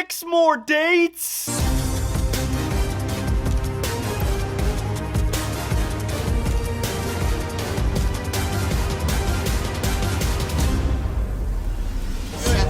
6 more dates? Seth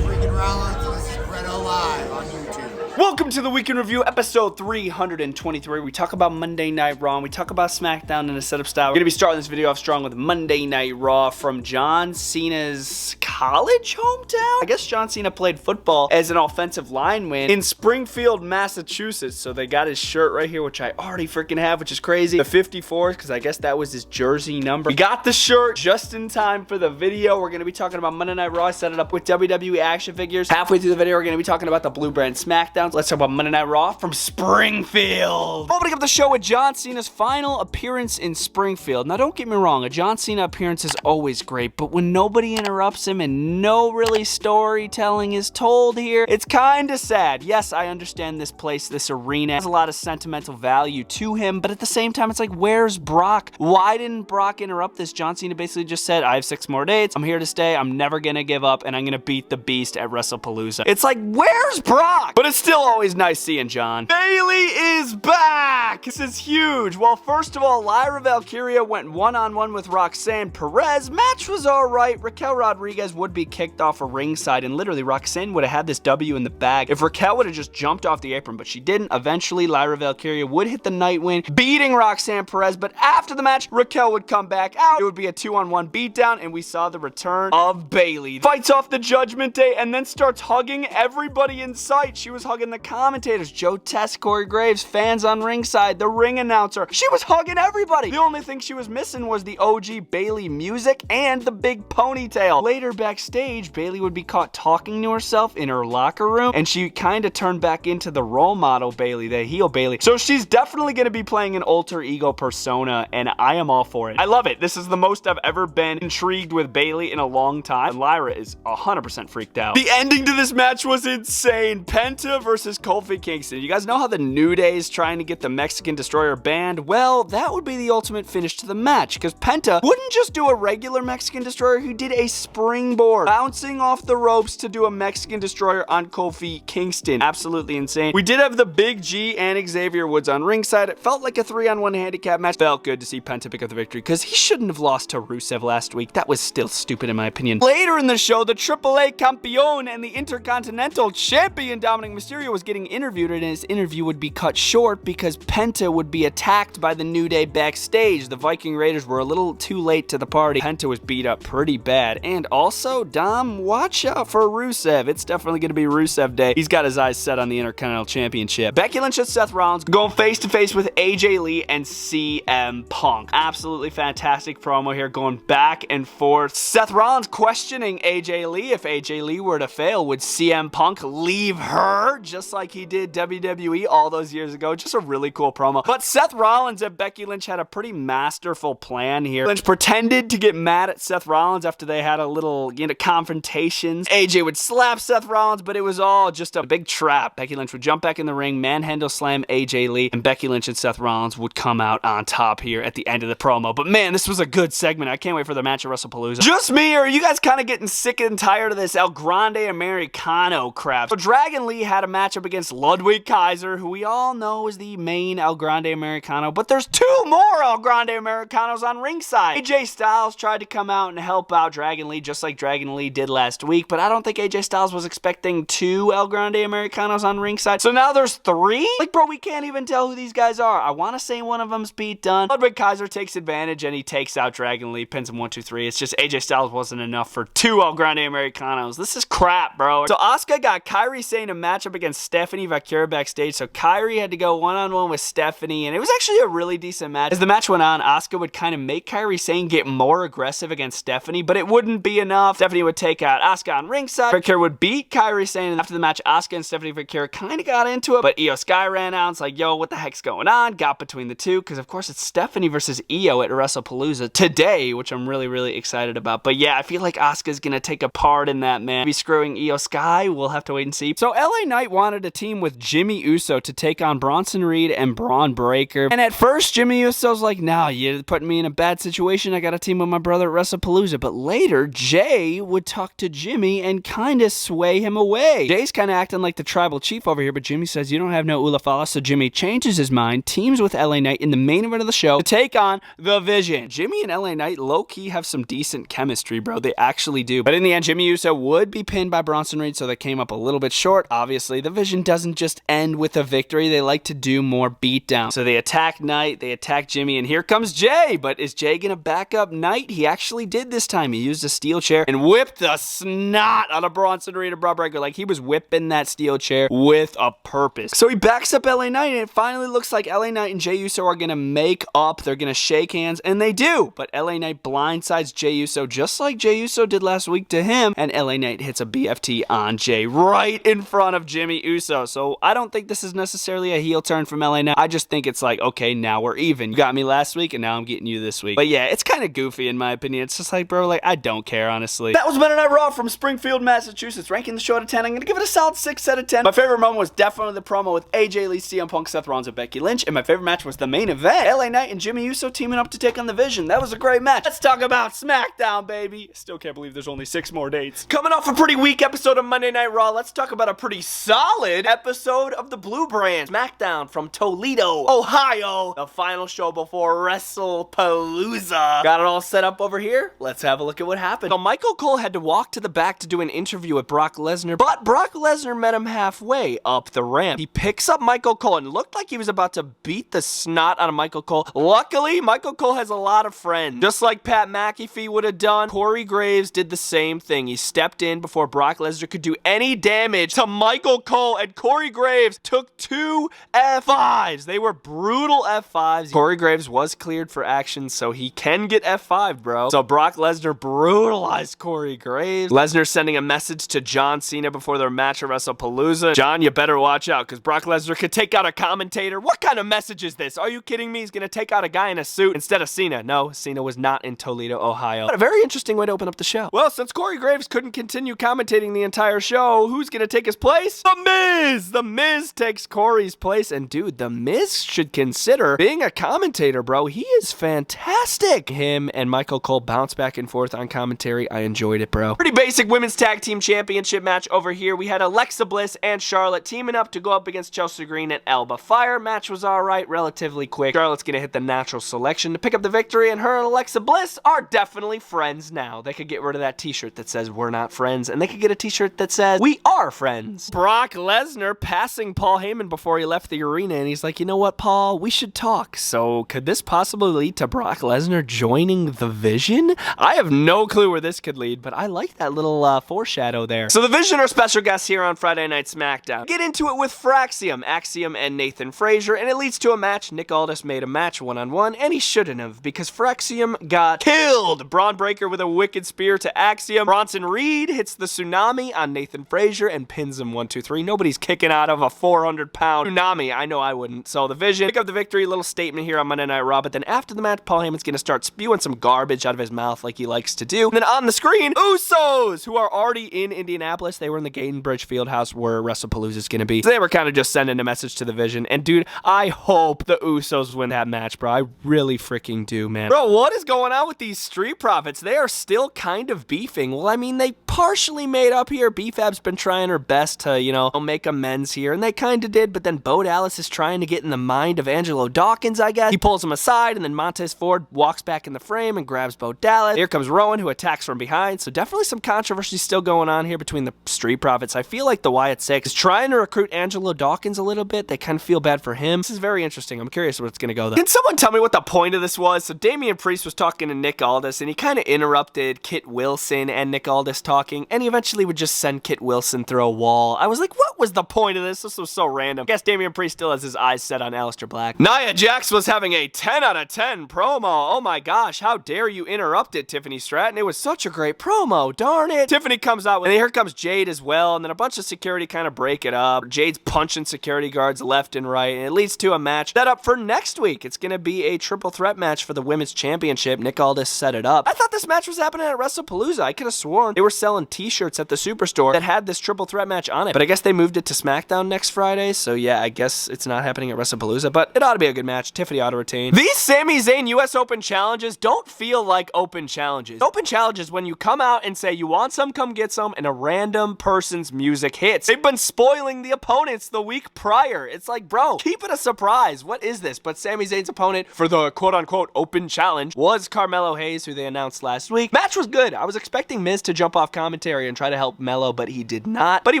freaking Rollins, this is Bretto live on YouTube. Welcome to the Weekend Review, episode 323. We talk about Monday Night Raw, and we talk about SmackDown in a setup style. We're going to be starting this video off strong with Monday Night Raw from John Cena's college hometown? I guess John Cena played football as an offensive lineman in Springfield, Massachusetts. So they got his shirt right here, which I already freaking have, which is crazy. The 54, because I guess that was his jersey number. We got the shirt just in time for the video. We're going to be talking about Monday Night Raw. I set it up with WWE action figures. Halfway through the video, we're going to be talking about the Blue Brand SmackDowns. Let's talk about Monday Night Raw from Springfield. Opening up the show with John Cena's final appearance in Springfield. Now, don't get me wrong. A John Cena appearance is always great, but when nobody interrupts him and no really storytelling is told here, it's kind of sad. Yes, I understand this place, this arena has a lot of sentimental value to him, but at the same time, it's like, where's Brock? Why didn't Brock interrupt this? John Cena basically just said, I have 6 more dates, I'm here to stay, I'm never gonna give up, and I'm gonna beat the Beast at WrestlePalooza. It's like, where's Brock? But it's still always nice seeing John. Bayley is back! This is huge. Well, first of all, Lyra Valkyria went one-on-one with Roxanne Perez. Match was alright. Raquel Rodriguez would be kicked off a ringside, and literally Roxanne would have had this W in the bag if Raquel would have just jumped off the apron, but she didn't. Eventually, Lyra Valkyria would hit the night win, beating Roxanne Perez, but after the match, Raquel would come back out. It would be a 2-on-1 beatdown, and we saw the return of Bayley. Fights off the Judgment Day, and then starts hugging everybody in sight. She was hugging the commentators, Joe Test, Corey Graves, fans on ringside, the ring announcer. She was hugging everybody. The only thing she was missing was the OG Bayley music and the big ponytail. Later backstage, Bayley would be caught talking to herself in her locker room, and she kind of turned back into the role model Bayley, the heel Bayley. So she's definitely going to be playing an alter ego persona, and I am all for it. I love it. This is the most I've ever been intrigued with Bayley in a long time, and Lyra is 100% freaked out. The ending to this match was insane. Penta versus Kofi Kingston. You guys know how the New Day is trying to get the Mexican Destroyer banned? Well, that would be the ultimate finish to the match, because Penta wouldn't just do a regular Mexican Destroyer, he did a springboard, bouncing off the ropes to do a Mexican Destroyer on Kofi Kingston. Absolutely insane. We did have the Big G and Xavier Woods on ringside. It felt like a 3-on-1 handicap match. Felt good to see Penta pick up the victory, because he shouldn't have lost to Rusev last week. That was still stupid in my opinion. Later in the show, the AAA Campeon and the Intercontinental Champion Dominic Mysterio was getting interviewed, and his interview would be cut short because Penta would be attacked by the New Day backstage. The Viking Raiders were a little too late to the party. Penta was beat up pretty bad. And also, Dom, watch out for Rusev. It's definitely going to be Rusev Day. He's got his eyes set on the Intercontinental Championship. Becky Lynch and Seth Rollins going face-to-face with AJ Lee and CM Punk. Absolutely fantastic promo here, going back and forth. Seth Rollins questioning AJ Lee. If AJ Lee were to fail, would CM Punk leave her just like he did WWE all those years ago? Just a really cool promo. But Seth Rollins and Becky Lynch had a pretty masterful plan here. Lynch pretended to get mad at Seth Rollins after they had a little, confrontations. AJ would slap Seth Rollins, but it was all just a big trap. Becky Lynch would jump back in the ring, manhandle slam AJ Lee, and Becky Lynch and Seth Rollins would come out on top here at the end of the promo. But man, this was a good segment. I can't wait for the match at WrestlePalooza. Just me, or are you guys kind of getting sick and tired of this El Grande Americano crap? So Dragon Lee had a matchup against Ludwig Kaiser, who we all know is the main El Grande Americano, but there's 2 more El Grande Americanos on ringside. AJ Styles tried to come out and help out Dragon Lee, just like Dragon Lee did last week, but I don't think AJ Styles was expecting 2 El Grande Americanos on ringside. So now there's 3? Like, bro, we can't even tell who these guys are. I want to say one of them's Pete Dunne. Ludwig Kaiser takes advantage, and he takes out Dragon Lee, pins him 1, 2, 3. It's just AJ Styles wasn't enough for 2 El Grande Americanos. This is crap, bro. So Asuka got Kairi Sane a matchup against Stephanie Valkyria backstage, so Kairi had to go one-on-one with Stephanie, and it was actually a really decent match. As the match went on, Asuka would kind of make Kairi Sane get more aggressive against Stephanie, but it wouldn't be enough. Stephanie would take out Asuka on ringside. Valkyria would beat Kairi Sane, and after the match, Asuka and Stephanie Valkyria kind of got into it, but Io Sky ran out. It's like, yo, what the heck's going on? Got between the two, because of course it's Stephanie versus Io at WrestlePalooza today, which I'm really, really excited about. But yeah, I feel like Asuka's gonna take a part in that, man. Be screwing Io Sky. We'll have to wait and see. So LA Knight wanted to team with Jimmy Uso to take on Bronson Reed and Braun Breaker. And at first, Jimmy Uso's like, nah, you're putting me in a bad situation. I got to team with my brother at WrestlePalooza. But later, Jay would talk to Jimmy and kind of sway him away. Jay's kind of acting like the tribal chief over here, but Jimmy says, you don't have no Ulafala. So Jimmy changes his mind, teams with LA Knight in the main event of the show to take on The Vision. Jimmy and LA Knight low-key have some decent chemistry, bro. They actually do. But in the end, Jimmy Uso would be pinned by Bronson Reed, so they came up a little bit short. Obviously, The Vision doesn't just end with a victory. They like to do more beatdown. So they attack Knight, they attack Jimmy, and here comes Jay. But is Jay gonna back up Knight? He actually did this time. He used a steel chair and whipped the snot out of Bronson Reed and Braun Breaker. Like, he was whipping that steel chair with a purpose. So he backs up LA Knight, and it finally looks like LA Knight and Jey Uso are gonna make up. They're gonna shake hands, and they do. But LA Knight blindsides Jey Uso just like Jey Uso did last week to him, and LA Knight hits a BFT on Jay right in front of Jimmy Uso. So I don't think this is necessarily a heel turn from LA Knight. I just think it's like, okay, now we're even. You got me last week, and now I'm getting you this week. But yeah, it's kind of goofy in my opinion. It's just like, bro, like, I don't care, honestly. That was Monday Night Raw from Springfield, Massachusetts. Ranking the show out of 10, I'm gonna give it a solid 6 out of 10. My favorite moment was definitely the promo with AJ Lee, CM Punk, Seth Rollins, and Becky Lynch. And my favorite match was the main event, LA Knight and Jimmy Uso teaming up to take on The Vision. That was a great match. Let's talk about SmackDown, baby. Still can't believe there's only 6 more dates. Coming off a pretty weak episode of Monday Night Raw, let's talk about a pretty solid episode of the Blue Brand. SmackDown from Toledo, Ohio. The final show before WrestlePalooza. Got it all set up over here. Let's have a look at what happened. So Michael Cole had to walk to the back to do an interview with Brock Lesnar, but Brock Lesnar met him halfway up the ramp. He picks up Michael Cole and looked like he was about to beat the snot out of Michael Cole. Luckily, Michael Cole has a lot of friends. Just like Pat McAfee would have done, Corey Graves did the same thing. He stepped in before Brock Lesnar could do any damage to Michael Cole, and Corey Graves took 2 F5s. They were brutal F5s. Corey Graves was cleared for action, so he can get F5, bro. So Brock Lesnar brutalized Corey Graves. Lesnar sending a message to John Cena before their match at WrestlePalooza. John, you better watch out, because Brock Lesnar could take out a commentator. What kind of message is this? Are you kidding me? He's going to take out a guy in a suit instead of Cena. No, Cena was not in Toledo, Ohio. But a very interesting way to open up the show. Well, since Corey Graves couldn't continue commentating the entire show, who's going to take his place? The Miz! The Miz takes Corey's place, and dude, The Miz should consider being a commentator, bro. He is fantastic. Him and Michael Cole bounce back and forth on commentary. I enjoyed it, bro. Pretty basic women's tag team championship match over here. We had Alexa Bliss and Charlotte teaming up to go up against Chelsea Green and Alba Fire. Match was alright, relatively quick. Charlotte's gonna hit the natural selection to pick up the victory, and her and Alexa Bliss are definitely friends now. They could get rid of that t-shirt that says we're not friends, and they could get a t-shirt that says we are friends. Brock Lesnar passing Paul Heyman before he left the arena, and he's like, you know what, Paul, we should talk. So could this possibly lead to Brock Lesnar joining The Vision? I have no clue where this could lead, but I like that little foreshadow there. So The Vision are special guests here on Friday Night SmackDown. Get into it with Fraxium, Axiom, and Nathan Frazier, and it leads to a match. Nick Aldis made a match one-on-one, and he shouldn't have, because Fraxium got killed. Braun Breaker with a wicked spear to Axiom. Bronson Reed hits the tsunami on Nathan Frazier and pins him 1-2-3. Nobody's kicking out of a 400-pound tsunami. I know I wouldn't. So The Vision pick up the victory. Little statement here on Monday Night Raw, but then after the match, Paul Heyman's going to start spewing some garbage out of his mouth like he likes to do. And then on the screen, Usos, who are already in Indianapolis. They were in the Gaten Bridge Fieldhouse where WrestlePalooza is going to be. So they were kind of just sending a message to The Vision. And dude, I hope the Usos win that match, bro. I really freaking do, man. Bro, what is going on with these Street Profits? They are still kind of beefing. Well, I mean, they partially made up here. BFAB's been trying her best to, you know, make amends here, and they kind of did, but then Bo Dallas is trying to get in the mind of Angelo Dawkins, I guess. He pulls him aside, and then Montez Ford walks back in the frame and grabs Bo Dallas. Here comes Rowan, who attacks from behind, so definitely some controversy still going on here between the Street Profits. I feel like the Wyatt Six is trying to recruit Angelo Dawkins a little bit. They kind of feel bad for him. This is very interesting. I'm curious where it's going to go, though. Can someone tell me what the point of this was? So Damian Priest was talking to Nick Aldis, and he kind of interrupted Kit Wilson and Nick Aldis talking, and he eventually would just send Kit Wilson through a wall. I was like, what was the point of this? This was so random. I guess Damian Priest still has his eyes set on Aleister Black. Nia Jax was having a 10 out of 10 promo. Oh my gosh, how dare you interrupt it, Tiffany Stratton? It was such a great promo, darn it. Tiffany comes out, and here comes Jade as well, and then a bunch of security kind of break it up. Jade's punching security guards left and right, and it leads to a match set up for next week. It's going to be a triple threat match for the Women's Championship. Nick Aldis set it up. I thought this match was happening at WrestlePalooza. I could have sworn they were selling t-shirts at the Superstore that had this triple threat match on it, but I guess they they moved it to SmackDown next Friday, so yeah, I guess it's not happening at WrestlePalooza, but it ought to be a good match. Tiffany ought to retain. These Sami Zayn US Open challenges don't feel like open challenges. Open challenges when you come out and say you want some, come get some, and a random person's music hits. They've been spoiling the opponents the week prior. It's like, bro, keep it a surprise. What is this? But Sami Zayn's opponent for the quote-unquote open challenge was Carmelo Hayes, who they announced last week. Match was good. I was expecting Miz to jump off commentary and try to help Melo, but he did not. But he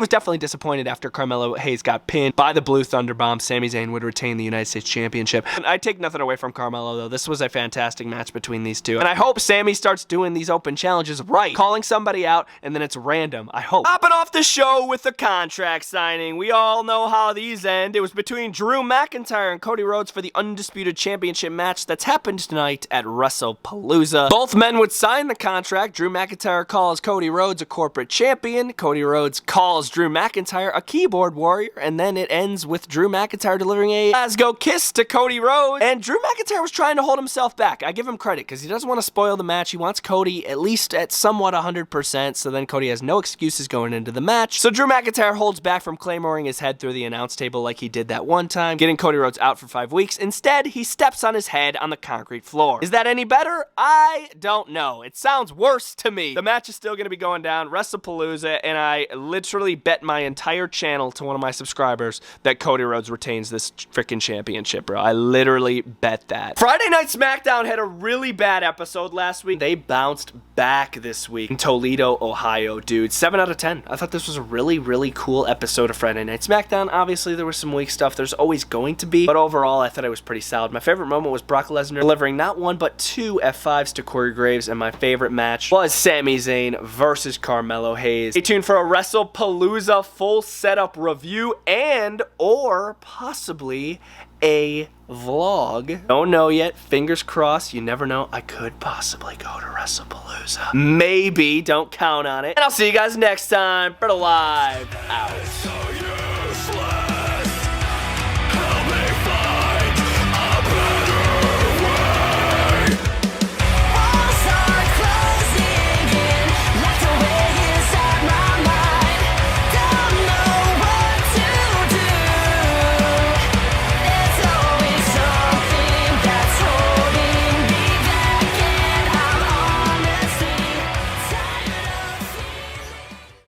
was definitely disappointed after Carmelo Hayes got pinned by the Blue Thunder Bomb. Sami Zayn would retain the United States Championship. And I take nothing away from Carmelo, though. This was a fantastic match between these two. And I hope Sami starts doing these open challenges right. Calling somebody out, and then it's random. I hope. Hopping off the show with the contract signing. We all know how these end. It was between Drew McIntyre and Cody Rhodes for the Undisputed Championship match that's happened tonight at WrestlePalooza. Both men would sign the contract. Drew McIntyre calls Cody Rhodes a corporate champion. Cody Rhodes calls Drew McIntyre a keyboard warrior. And then it ends with Drew McIntyre delivering a Glasgow kiss to Cody Rhodes. And Drew McIntyre was trying to hold himself back. I give him credit because he doesn't want to spoil the match. He wants Cody at least at somewhat 100%, so then Cody has no excuses going into the match. So Drew McIntyre holds back from claymoring his head through the announce table like he did that one time, getting Cody Rhodes out for 5 weeks. Instead, he steps on his head on the concrete floor. Is that any better? I don't know. It sounds worse to me. The match is still going to be going down, WrestlePalooza, and I literally bet my entire channel to one of my subscribers that Cody Rhodes retains this freaking championship, bro. I literally bet that. Friday Night SmackDown had a really bad episode last week. They bounced back this week in Toledo, Ohio, dude. 7 out of 10. I thought this was a really, really cool episode of Friday Night SmackDown. Obviously, there was some weak stuff. There's always going to be, but overall, I thought it was pretty solid. My favorite moment was Brock Lesnar delivering not one, but 2 F5s to Corey Graves, and my favorite match was Sami Zayn versus Carmelo Hayes. Stay tuned for a WrestlePalooza full setup review and or possibly a vlog. Don't know yet. Fingers crossed. You never know. I could possibly go to WrestlePalooza. Maybe. Don't count on it. And I'll see you guys next time. Bretto Live out.